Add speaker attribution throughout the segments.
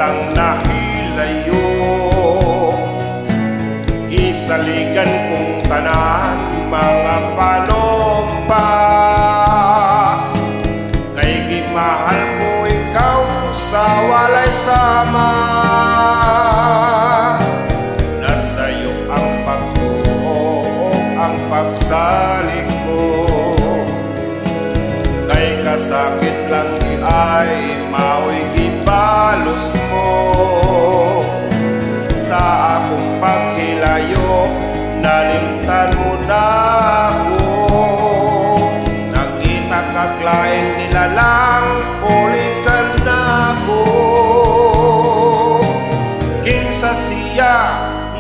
Speaker 1: tang nahilayo, gisaligan kong tanan mga panumpa. Kay gimahal ko ikaw sa walay sama, nasayo ang pagtuo ang pagsalik ko. Kay kasakit lang di ay mao'y gibalos mo, sa akong paghilayo nalimtan mo na ako. Nakita kaglaing nilalang ulikan na ako. Kinsa siya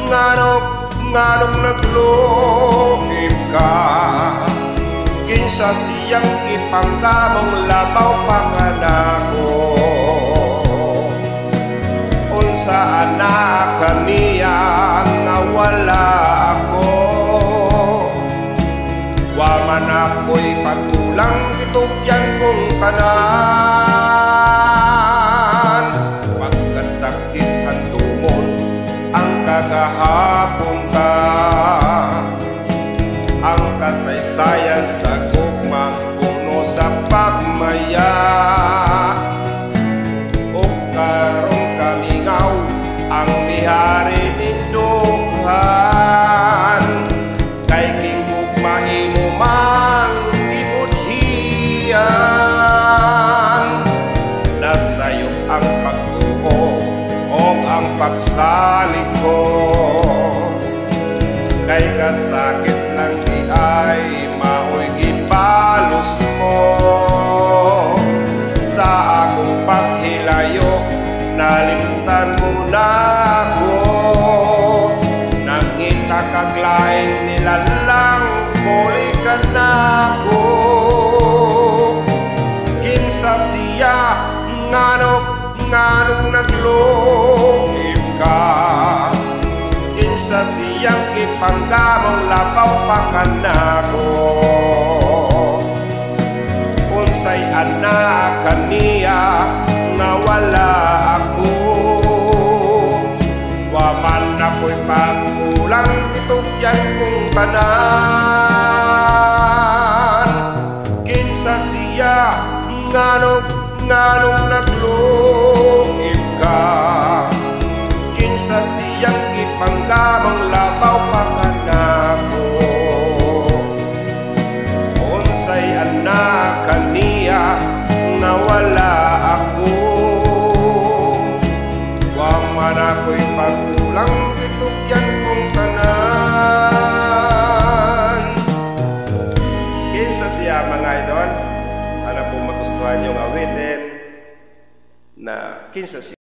Speaker 1: nganong nagluhim ka, kinsa siyang ipanggamong labaw pa ka nako. Unsaan na kaniya nga wala ako, wa man ako'y pagtulang gitugyan kong tanan. Pagkasakit handumon ang kagahapon ka, ang kasaysayan sa gugmang puno sa pagmaya. O karon kamingaw ang mihari ni Dughan, kay king gugma imo mang gibudhian. Nasayo ang pagtuo o ang pagsalig ko, kay kasakit lang di ay mao'y gibalos mo. Sa akong paghilayo nalimtan mo na ako. Nangita kaglaing nilalang bulikan na ako. Kinsa siya nganong nagluhim ka, kinsa siyang ipanggamong labaw pa ka nako. Unsay anak kaniya nga wala ako, wa man ako'y pagkulang gitugyan kong tanan. Kinsa siya nganong nagluhim ka, kinsa siyang ipanggamong labaw pa ka nako. Unsay anak kaniya nga wala ako, wa man ako'y pagkulang gitugyan kong tanan. Kinsa siya mga idol? Sana po magustuhan yung awitin na kinsa siya.